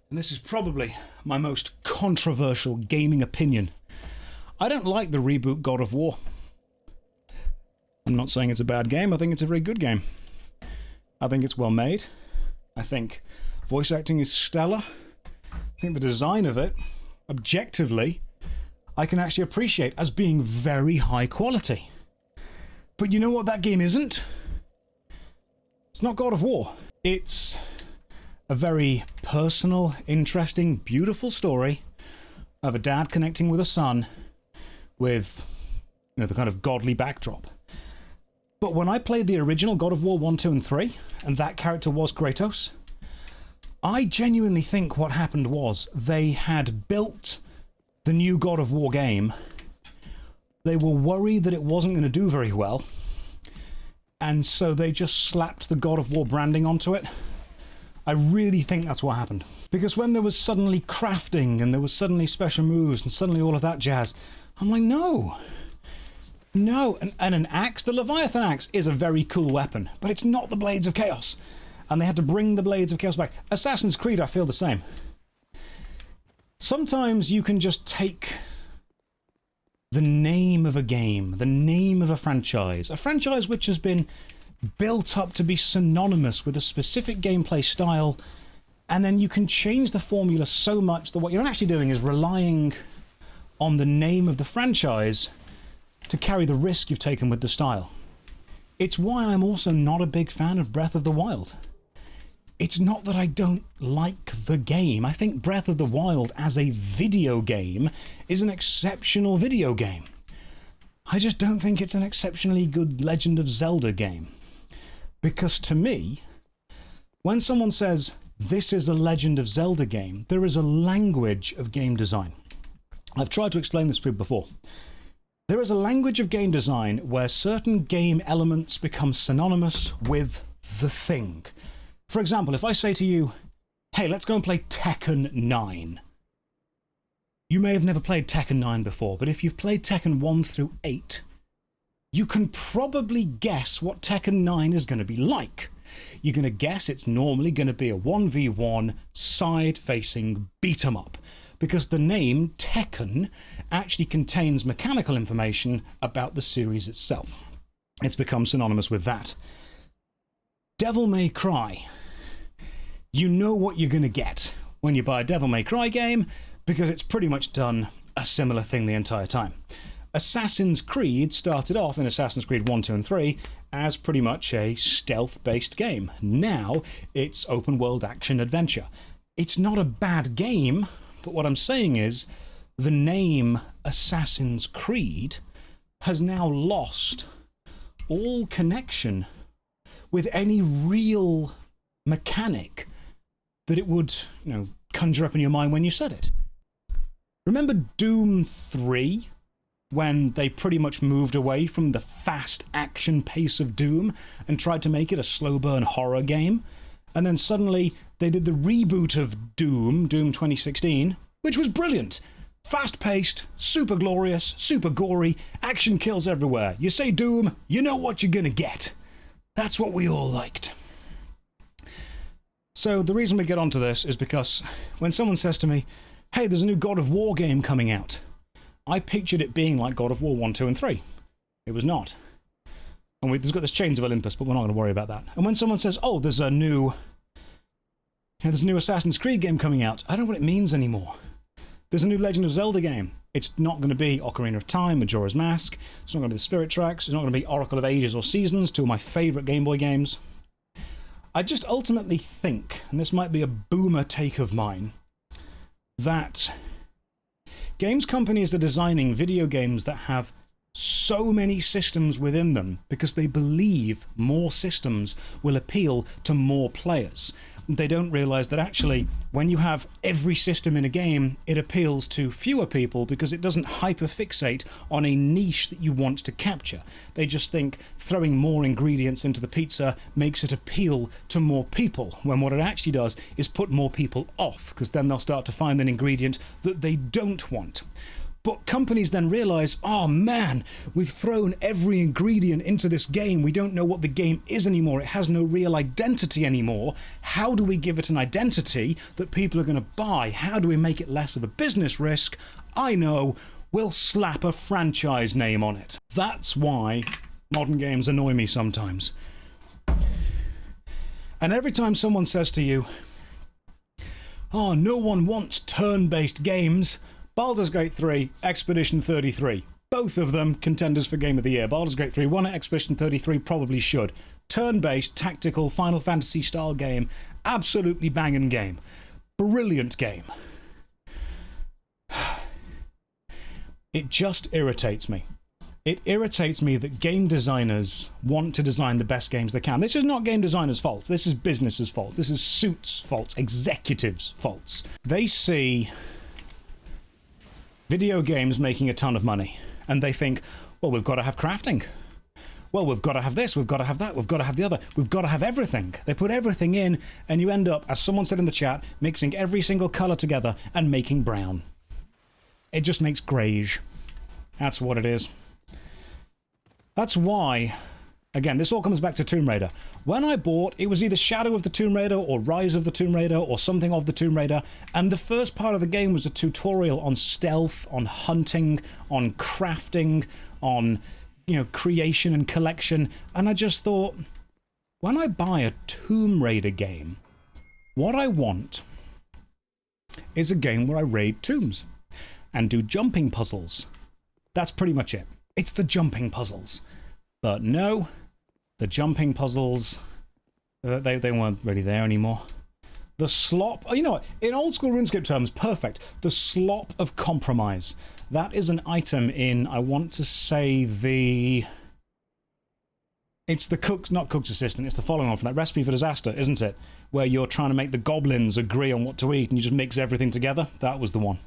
and this is probably my most controversial gaming opinion. I don't like the reboot God of War. I'm not saying it's a bad game, I think it's a very good game. I think it's well made. I think voice acting is stellar. I think the design of it, objectively, I can actually appreciate as being very high quality. But you know what that game isn't? It's not God of War. It's a very personal, interesting, beautiful story of a dad connecting with a son with, you know, the kind of godly backdrop. But when I played the original God of War 1, 2, and 3, and that character was Kratos, I genuinely think what happened was they had built the new God of War game. They were worried that it wasn't going to do very well, and so they just slapped the God of War branding onto it. I really think that's what happened. Because when there was suddenly crafting, and there was suddenly special moves, and suddenly all of that jazz, I'm like, no. No, and an axe, the Leviathan axe, is a very cool weapon, but it's not the Blades of Chaos. And they had to bring the Blades of Chaos back. Assassin's Creed, I feel the same. Sometimes you can just take the name of a game, the name of a franchise which has been built up to be synonymous with a specific gameplay style, and then you can change the formula so much that what you're actually doing is relying on the name of the franchise to carry the risk you've taken with the style. It's why I'm also not a big fan of Breath of the Wild. It's not that I don't like the game. I think Breath of the Wild as a video game is an exceptional video game. I just don't think it's an exceptionally good Legend of Zelda game. Because to me, when someone says, this is a Legend of Zelda game, there is a language of game design. I've tried to explain this to people before. There is a language of game design where certain game elements become synonymous with the thing. For example, if I say to you, hey, let's go and play Tekken 9. You may have never played Tekken 9 before, but if you've played Tekken 1 through 8, you can probably guess what Tekken 9 is going to be like. You're going to guess it's normally going to be a 1v1 side-facing beat-em-up, because the name Tekken actually contains mechanical information about the series itself. It's become synonymous with that. Devil May Cry. You know what you're going to get when you buy a Devil May Cry game, because it's pretty much done a similar thing the entire time. Assassin's Creed started off in Assassin's Creed 1, 2, and 3 as pretty much a stealth-based game. Now it's open-world action-adventure. It's not a bad game, but what I'm saying is the name Assassin's Creed has now lost all connection with any real mechanic that it would, you know, conjure up in your mind when you said it. Remember Doom 3, when they pretty much moved away from the fast action pace of Doom and tried to make it a slow burn horror game? And then suddenly they did the reboot of Doom 2016, which was brilliant. Fast-paced, super glorious, super gory, action kills everywhere. You say Doom, you know what you're gonna get. That's what we all liked. So the reason we get onto this is because when someone says to me, hey, there's a new God of War game coming out, I pictured it being like God of War 1, 2, and 3. It was not. And there's got this Chains of Olympus, but we're not going to worry about that. And when someone says, oh, there's a new Assassin's Creed game coming out, I don't know what it means anymore. There's a new Legend of Zelda game. It's not going to be Ocarina of Time, Majora's Mask. It's not going to be the Spirit Tracks. It's not going to be Oracle of Ages or Seasons, two of my favourite Game Boy games. I just ultimately think, and this might be a boomer take of mine, that games companies are designing video games that have so many systems within them because they believe more systems will appeal to more players. They don't realize that actually, when you have every system in a game, it appeals to fewer people because it doesn't hyperfixate on a niche that you want to capture. They just think throwing more ingredients into the pizza makes it appeal to more people, when what it actually does is put more people off, because then they'll start to find an ingredient that they don't want. But companies then realize, oh man, we've thrown every ingredient into this game. We don't know what the game is anymore. It has no real identity anymore. How do we give it an identity that people are going to buy? How do we make it less of a business risk? I know, we'll slap a franchise name on it. That's why modern games annoy me sometimes. And every time someone says to you, oh, no one wants turn-based games, Baldur's Gate 3, Expedition 33. Both of them contenders for Game of the Year. Baldur's Gate 3 won it, Expedition 33 probably should. Turn-based, tactical, Final Fantasy style game. Absolutely banging game. Brilliant game. It just irritates me. It irritates me that game designers want to design the best games they can. This is not game designers' fault. This is business's fault. This is suits' faults, executives' faults. They see video games making a ton of money, and they think, well, we've got to have crafting. Well, we've got to have this, we've got to have that, we've got to have the other, we've got to have everything. They put everything in, and you end up, as someone said in the chat, mixing every single colour together and making brown. It just makes greige. That's what it is. That's why, again, this all comes back to Tomb Raider. When I bought, it was either Shadow of the Tomb Raider or Rise of the Tomb Raider or something of the Tomb Raider, and the first part of the game was a tutorial on stealth, on hunting, on crafting, on, you know, creation and collection, and I just thought, when I buy a Tomb Raider game, what I want is a game where I raid tombs and do jumping puzzles. That's pretty much it. It's the jumping puzzles. But no, the jumping puzzles, they weren't really there anymore. The slop, you know what, in old school RuneScape terms, perfect. The slop of compromise. That is an item in, I want to say it's the cook's, not cook's assistant, it's the following on from that Recipe for Disaster, isn't it? Where you're trying to make the goblins agree on what to eat and you just mix everything together. That was the one.